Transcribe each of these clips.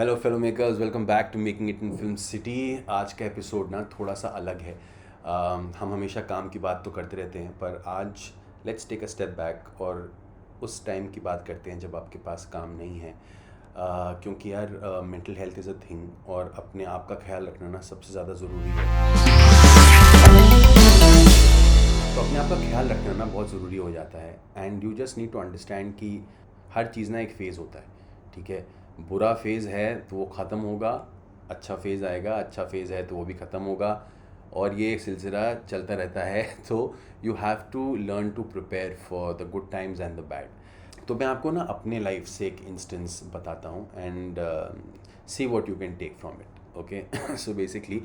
Hello fellow makers, welcome back to making it in film city. आज का episode ना थोड़ा सा अलग है। हम हमेशा काम की बात तो करते रहते हैं, पर आज let's take a step back और उस टाइम की बात करते हैं जब आपके पास काम नहीं है। क्योंकि यार mental health is a thing और अपने आप का ख्याल रखना ना सबसे ज़्यादा ज़रूरी है। तो अपने आप का ख्याल रखना ना बहुत ज़रूरी हो जाता है। And you just need to understand कि हर चीज़ ना एक फ़ेज़ होता है। ठीक है, बुरा फेज़ है तो वो ख़त्म होगा, अच्छा फेज़ आएगा, अच्छा फेज़ है तो वो भी ख़त्म होगा, और ये एक सिलसिला चलता रहता है। तो you have to learn to prepare for the good times and the bad. तो मैं आपको ना अपने लाइफ से एक इंस्टेंस बताता हूँ and see what you can take from it. Okay, so basically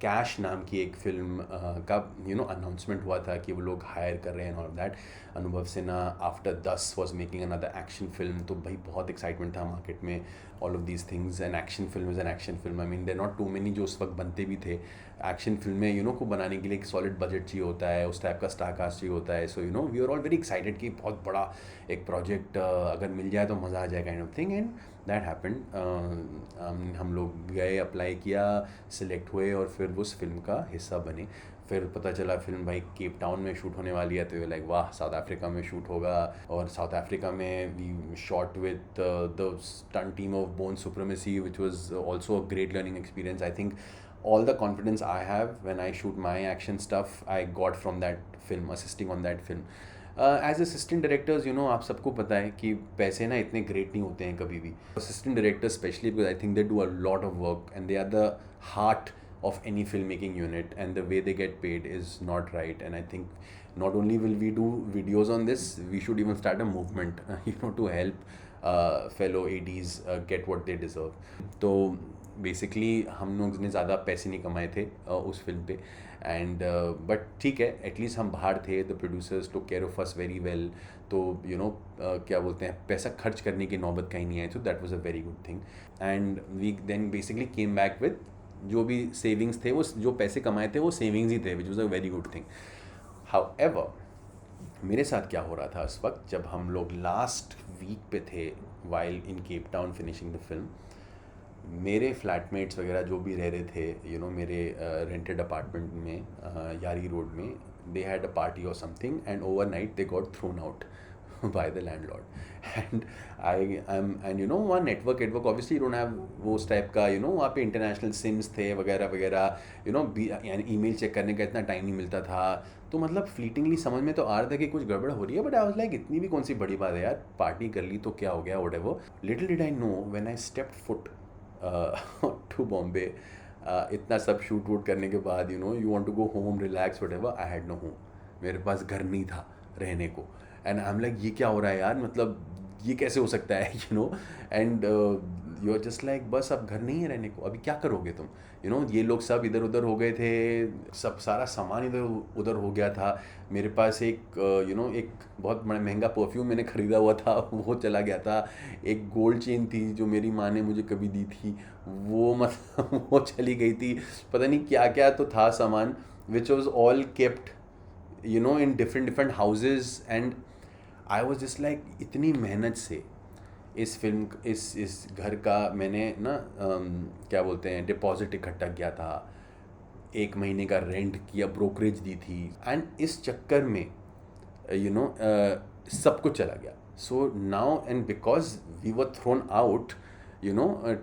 Cash नाम की एक फिल्म का अनाउंसमेंट हुआ था कि वो लोग हायर कर रहे हैं और that. Anubhav Sinha after 10 was making another action film, तो भाई बहुत एक्साइटमेंट था मार्केट में। All of these things, an action film is an action film. I mean there not too many जो उस वक्त बनते भी थे। एक्शन फिल्में को बनाने के लिए एक सॉलिड बजट चाहिए होता है, उस टाइप का स्टार कास्ट चाहिए होता है। So we are all very excited कि बहुत बड़ा एक प्रोजेक्ट अगर मिल जाए तो मज़ा आ जाए, kind of thing. And that happened. हम लोग गए, अप्लाई किया, सिलेक्ट हुए और फिर उस फिल्म का हिस्सा बने। फिर पता चला फिल्म भाई केप टाउन में शूट होने वाली है, तो ये लाइक वाह, साउथ अफ्रीका में शूट होगा। और साउथ अफ्रीका में we shot with the stunt team of Bourne Supremacy, which was also a great learning experience. I think all the confidence I have when I shoot my action stuff I got from that film, assisting on that film. As assistant directors आप सबको पता है कि पैसे ना इतने great नहीं होते हैं कभी भी। Assistant directors specially because I think they do a lot of work and they are the heart of any filmmaking unit, and the way they get paid is not right. And I think not only will we do videos on this, we should even start a movement to help fellow ADs get what they deserve. तो basically हम लोग ने ज़्यादा पैसे नहीं कमाए थे उस फिल्म पे, एंड बट ठीक है, एटलीस्ट हम बाहर थे, the producers took care of us very well. तो क्या बोलते हैं, पैसा खर्च करने की नौबत कहीं नहीं आई, तो that was a very good thing. And we then basically came back with जो भी सेविंग्स थे, वो जो पैसे कमाए थे वो सेविंग्स ही थे, which was a very good thing. However मेरे साथ क्या हो रहा था उस वक्त, जब हम लोग लास्ट वीक पे थे while in Cape Town finishing the film, मेरे फ्लैटमेट्स वगैरह जो भी रह रहे थे मेरे रेंटेड अपार्टमेंट में यारी रोड में, दे हैड अ पार्टी और something and over night they got thrown out by the landlord. And वहाँ नेटवर्क ऑब्वियसली डोंट हैव वो उस टाइप का वहाँ पे इंटरनेशनल सिम्स थे वगैरह वगैरह, यानी ईमेल चेक करने का इतना टाइम नहीं मिलता था। तो मतलब फ्लीटिंगली समझ में तो आ रहा था कि कुछ गड़बड़ हो रही है, बट आई वाज लाइक इतनी भी कौन सी बड़ी बात है यार, पार्टी कर ली तो क्या हो गया, whatever. Little did I know when I stepped foot to Bombay, इतना सब शूट वूट करने के बाद you want to go home, relax, whatever, I had no home. मेरे पास घर नहीं था रहने को। एंड आई एम लाइक ये क्या हो रहा है यार, मतलब ये कैसे हो सकता है, and you are just like बस अब घर नहीं है रहने को, अभी क्या करोगे तुम। ये लोग सब इधर उधर हो गए थे, सब सारा सामान इधर उधर हो गया था। मेरे पास एक एक बहुत महंगा परफ्यूम मैंने ख़रीदा हुआ था, वो चला गया था। एक गोल्ड चेन थी जो मेरी माँ ने मुझे कभी दी थी, वो मतलब वो चली गई थी। पता नहीं क्या क्या तो था सामान, which was all kept in different houses. And I was just like इतनी मेहनत से इस फिल्म इस घर का मैंने ना क्या बोलते हैं, डिपॉजिट इकट्ठा किया था, 1 महीने का रेंट किया, ब्रोकरेज दी थी, एंड इस चक्कर में सब कुछ चला गया। So now and because we were thrown out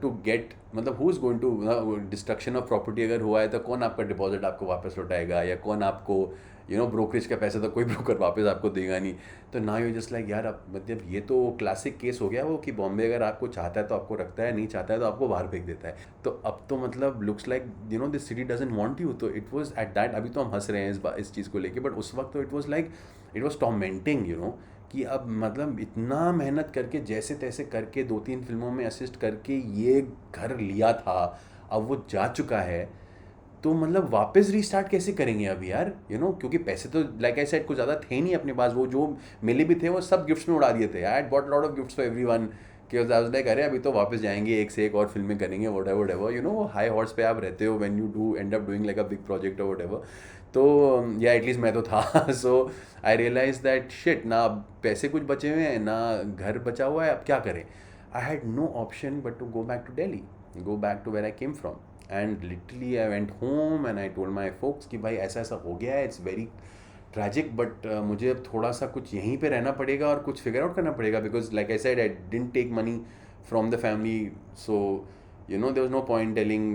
to get, मतलब who is going to, destruction of property अगर हुआ है तो कौन आपका डिपॉजिट आपको वापस लौटाएगा, या कौन आपको ब्रोकरेज का पैसा तो कोई ब्रोकर वापस आपको देगा नहीं। तो ना यू जस्ट लाइक यार, अब मतलब ये तो क्लासिक केस हो गया वो कि बॉम्बे अगर आपको चाहता है तो आपको रखता है, नहीं चाहता है तो आपको बाहर फेंक देता है। तो अब तो मतलब looks like this city doesn't want you. तो इट वाज एट दैट, अभी तो हम हंस रहे हैं इस चीज़ को लेके, बट उस वक्त तो it was like it was tormenting कि अब मतलब इतना मेहनत करके जैसे तैसे करके 2-3 फिल्मों में असिस्ट करके ये घर लिया था, अब वो जा चुका है, तो मतलब वापस रीस्टार्ट कैसे करेंगे अभी यार, क्योंकि पैसे तो लाइक आई सेड कुछ ज़्यादा थे नहीं अपने पास, वो जो मिले भी थे वो सब गिफ्ट्स में उड़ा दिए थे। I had bought lot of gifts for everyone, कि आई वाज लाइक अरे अभी तो वापस जाएंगे, एक से एक और फिल्में करेंगे, व्हाटएवर वो हाई हॉर्स पे आप रहते हो when you do and up doing like a big project और व्हाटएवर। तो या एटलीस्ट मैं तो था। सो आई रियलाइज दैट शिट, ना पैसे कुछ बचे हुए हैं ना घर बचा हुआ है, अब क्या करें। I had no option but to go back to Delhi, go back to where I came from. And literally I went home and I told my folks कि भाई ऐसा ऐसा हो गया है, it's very tragic, but मुझे अब थोड़ा सा कुछ यहीं पे रहना पड़ेगा और कुछ फिगर आउट करना पड़ेगा, because like I said, I didn't take money from the family, so you know there was no point telling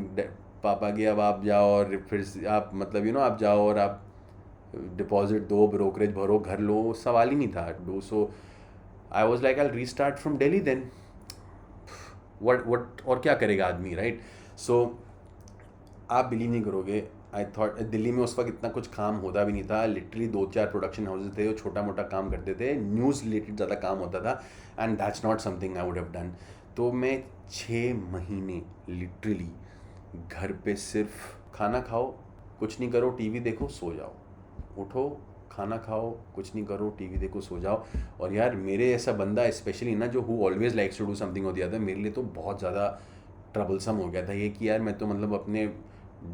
पापा कि अब आप जाओ और फिर आप मतलब you know आप जाओ और आप डिपॉजिट दो, ब्रोकरेज भरो, घर लो, सवाल ही नहीं था डू. So I was like I restart from daily then. What और क्या करेगा आदमी, राइट? सो आप बिलीव नहीं करोगे, आई थॉट दिल्ली में उस वक्त इतना कुछ काम होता भी नहीं था. लिटरली 2-4 प्रोडक्शन हाउसेज थे जो छोटा मोटा काम करते थे, न्यूज़ रिलेटेड ज़्यादा काम होता था, and that's not something I would have done. तो मैं 6 महीने लिटरली घर पे सिर्फ खाना खाओ, कुछ नहीं करो, टीवी देखो, सो जाओ, उठो, खाना खाओ, कुछ नहीं करो, टीवी देखो, सो जाओ. और यार मेरे ऐसा बंदा स्पेशली ना जो who always likes to do something हो दिया था, मेरे लिए तो बहुत ज़्यादा ट्रबलसम हो गया था ये कि यार मैं तो मतलब अपने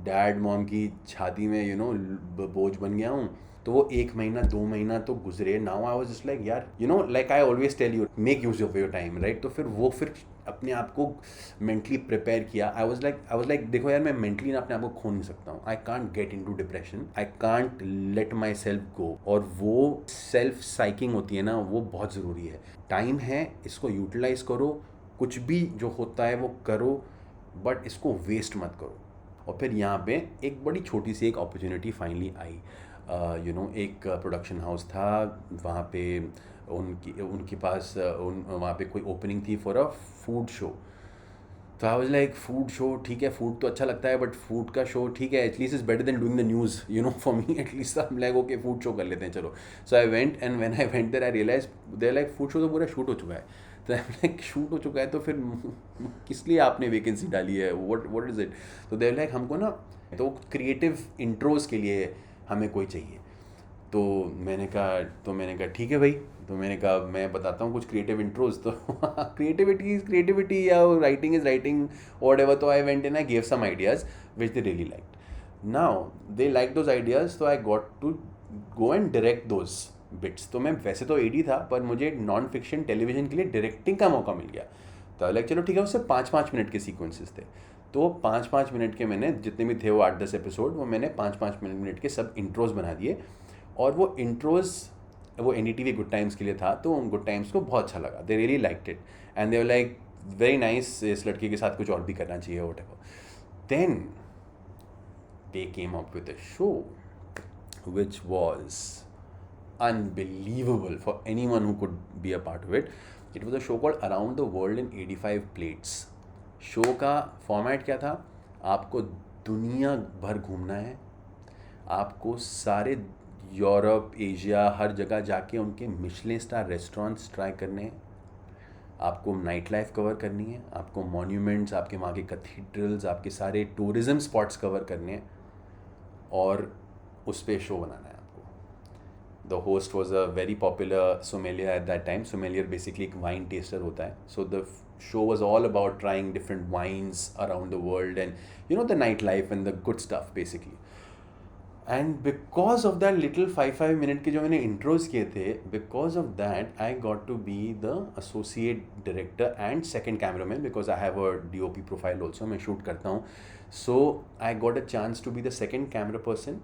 डैड मॉम की छाती में यू नो बोझ बन गया हूँ. तो वो 1 महीना 2 महीना तो गुजरे. Now I was just like यार you know like I always tell you make use of your time, right? तो फिर अपने आप को मेंटली प्रिपेयर किया. आई वाज लाइक देखो यार मैं मेंटली ना अपने आप को खो नहीं सकता हूँ. I can't get into depression, I can't let my self गो. और वो सेल्फ साइकिंग होती है ना, वो बहुत ज़रूरी है. टाइम है, इसको यूटिलाइज करो, कुछ भी जो होता है वो करो, बट इसको वेस्ट मत करो. और फिर यहाँ पे एक बड़ी छोटी सी एक opportunity finally I. You know एक प्रोडक्शन हाउस था वहाँ पे, उनके पास वहाँ पे कोई ओपनिंग थी फॉर अ फूड शो. तो I was like food show, ठीक है, फूड तो अच्छा लगता है, बट फूड का शो ठीक है, at least is better than doing the news, you know, for me at least. I am like okay food show कर लेते हैं, चलो. So I went, and when I went there I realise they like food show तो पूरा shoot हो चुका है. तो आई एम लाइक शूट हो चुका है तो फिर किस लिए आपने वैकेंसी डाली है, व्हाट इज़ इट? तो दे लाइक हमको ना तो क्रिएटिव इंट्रोज के लिए हमें कोई चाहिए. तो मैंने कहा ठीक है भाई. तो मैंने कहा मैं बताता हूँ कुछ क्रिएटिव इंट्रोज. तो क्रिएटिविटी या राइटिंग इज़ राइटिंग whatever. तो I went in, I gave some ideas which they really liked. Now they like those ideas, तो I got to go and direct those bits. तो मैं वैसे तो AD था, पर मुझे नॉन फिक्शन टेलीविजन के लिए डायरेक्टिंग का मौका मिल गया. तो लाइक चलो ठीक है, उससे 5-5 मिनट के सीक्वेंसेस थे. तो 5-5 मिनट के मैंने जितने भी थे वो 8-10 एपिसोड, वो मैंने 5-5 मिनट के सब इंट्रोज बना दिए. और वो इंट्रोज वो NDTV गुड टाइम्स के लिए था, तो उन गुड टाइम्स को बहुत अच्छा लगा. They really liked it and they were like very nice, इस लड़के के साथ कुछ और भी करना चाहिए, whatever. Then they came up with a show which was unbelievable for anyone who could be a part of it. It was a show called Around the World in 85 Plates. Show का format क्या था? आपको दुनिया भर घूमना है, आपको सारे यूरोप, एशिया, हर जगह जाके उनके मिशेलिन स्टार रेस्टोरेंट्स ट्राई करने हैं, आपको नाइट लाइफ कवर करनी है, आपको मॉन्यूमेंट्स, आपके वहाँ के कैथीड्रल्स, आपके सारे टूरिज़म स्पॉट्स कवर करने हैं, और उस पर शो बनाना है आपको. The host was a very popular sommelier at that time. Sommelier basically एक वाइन टेस्टर होता है. So the show was all about trying different wines around the world and you know the nightlife and the good stuff basically. And because of that little 5 minute के जो मैंने intros किए थे, because of that I got to be the associate director and second cameraman because I have a DOP profile also, मैं shoot करता हूँ. So I got a chance to be the second camera person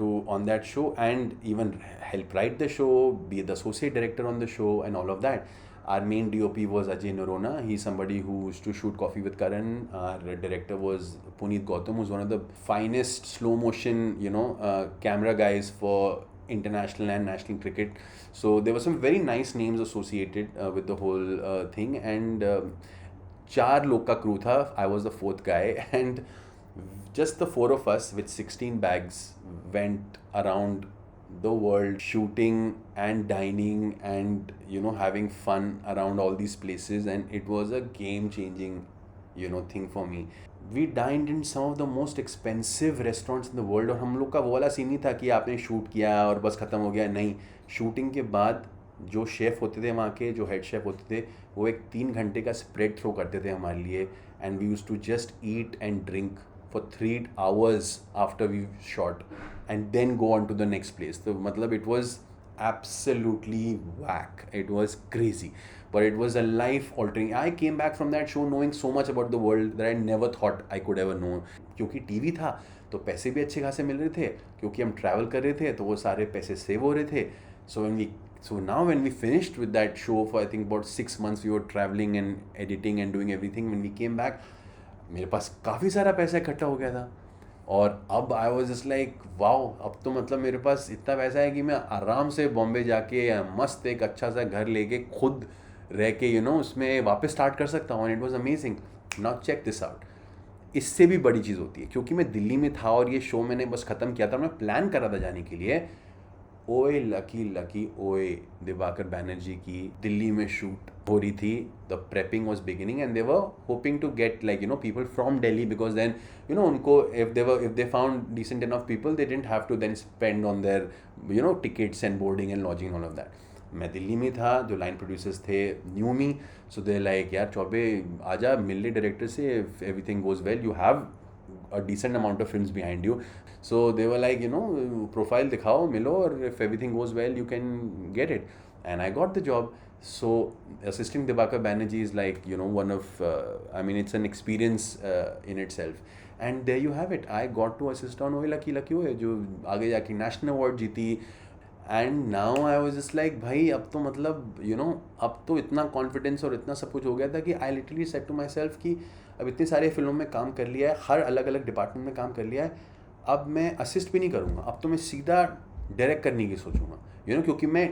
to on that show and even help write the show, be the associate director on the show and all of that. Our main DOP was Ajay Norona. He's somebody who used to shoot Coffee with Karan. Our director was Puneet Gautam, who's one of the finest slow motion, camera guys for international and national cricket. So there were some very nice names associated with the whole thing. And 4 लोग का crew था. I was the 4th guy, and just the 4 of us with 16 bags went around the world shooting and dining and having fun around all these places, and it was a game changing thing for me. We dined in some of the most expensive restaurants in the world. और हम लोग का वो वाला scene नहीं था कि आपने शूट किया और बस ख़त्म हो गया. नहीं, शूटिंग के बाद जो शेफ़ होते थे वहाँ के, जो हेड शेफ़ होते थे, वो एक 3 घंटे का स्प्रेड थ्रो करते थे हमारे लिए, and we used to just eat and drink for 3 hours after we shot and then go on to the next place. So matlab it was absolutely whack, it was crazy, but it was a life altering. I came back from that show knowing so much about the world that I never thought I could ever know. क्योंकि TV था तो पैसे भी अच्छे खासे मिल रहे थे, क्योंकि हम ट्रैवल कर रहे थे तो वो सारे पैसे सेव हो रहे थे. So now when we finished with that show for I think about 6 months, we were traveling and editing and doing everything. When we came back, मेरे पास काफ़ी सारा पैसा इकट्ठा हो गया था. और अब I was just like wow, अब तो मतलब मेरे पास इतना पैसा है कि मैं आराम से बॉम्बे जाके मस्त एक अच्छा सा घर लेके खुद रह के उसमें वापस स्टार्ट कर सकता हूँ. And it was amazing. Now check this out. इससे भी बड़ी चीज़ होती है, क्योंकि मैं दिल्ली में था और ये शो मैंने बस ख़त्म किया था, मैं प्लान कर रहा था जाने के लिए. ओए लकी ओए दिवाकर बैनर्जी की दिल्ली में शूट हो रही थी. The prepping was beginning and they were hoping to get like people from Delhi, because then उनको if they found decent enough people they didn't have to then spend on their tickets and boarding and lodging all of that. मैं दिल्ली में था, जो line producers थे knew me, so they like यार चौबे आजा मिल ले डायरेक्टर से, if everything goes well you have a decent amount of films behind you. So they were like profile दिखाओ, मिलो, और if everything goes well you can get it. And I got the job. So assisting Diwakar Banerjee is like one of I mean it's an experience in itself. And there you have it. I got to assist on Oye Lucky Oye, जो आगे जाके national award जीती. And now I was just like भाई अब तो मतलब अब तो इतना कॉन्फिडेंस और इतना सब कुछ हो गया था कि I literally said to myself कि अब इतनी सारी फिल्मों में काम कर लिया है, हर अलग अलग डिपार्टमेंट में काम कर लिया है, अब मैं असिस्ट भी नहीं करूँगा, अब तो मैं सीधा डायरेक्ट करने की सोचूंगा. क्योंकि मैं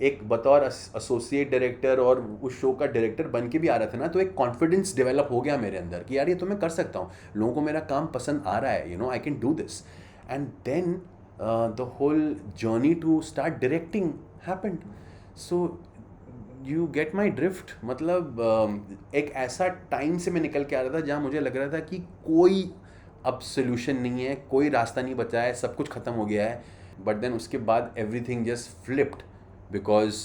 एक बतौर एसोसिएट डायरेक्टर और उस शो का डायरेक्टर बन के भी आ रहा था ना, तो एक कॉन्फिडेंस डेवलप हो गया मेरे अंदर कि यार ये तो मैं कर सकता हूँ, लोगों को मेरा काम पसंद आ रहा है, I can do this. And then the whole journey to start directing happened. So you get my drift. मतलब एक ऐसा टाइम से मैं निकल के आ रहा था जहाँ मुझे लग रहा था कि कोई अब सोल्यूशन नहीं है, कोई रास्ता नहीं बचा है, सब कुछ ख़त्म हो गया है. बट देन उसके बाद everything just flipped because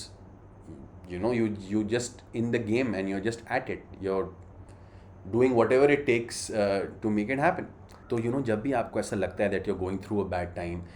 you just in the game and you're just at it, you're doing whatever it takes to make it happen. तो जब भी आपको ऐसा लगता है that you're going through a bad time,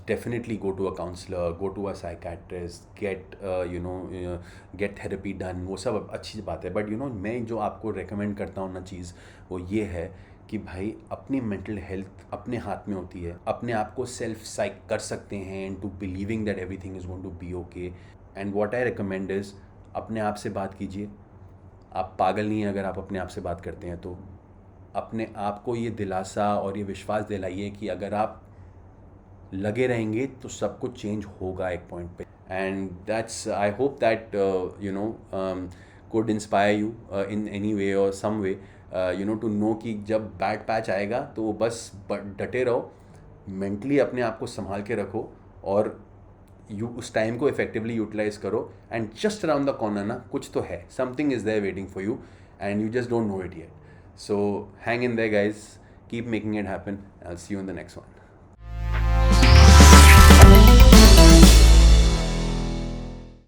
definitely go to a counselor, go to a psychiatrist, get therapy done. वो सब अच्छी बात है. बट मैं जो आपको रेकमेंड करता हूँ ना चीज़, वो ये है कि भाई अपनी मेंटल हेल्थ अपने हाथ में होती है. अपने आप को सेल्फ साइक कर सकते हैं to believing that everything is going to be okay. And what I recommend is अपने आप से बात कीजिए. आप पागल नहीं हैं अगर आप अपने आप से बात करते हैं, तो अपने आप को ये दिलासा और ये विश्वास दिलाइए कि अगर आप लगे रहेंगे तो सब कुछ चेंज होगा एक पॉइंट पे. And that's I hope that could inspire you in any way or some way, to know कि जब बैड पैच आएगा तो वो बस डटे रहो, मेंटली अपने आप को संभाल के रखो और उस टाइम को इफेक्टिवली यूटिलाइज करो. And just around the corner ना कुछ तो है, something is there waiting for you and you just don't know it yet. So hang in there guys, keep making it happen. I'll see you in the next one.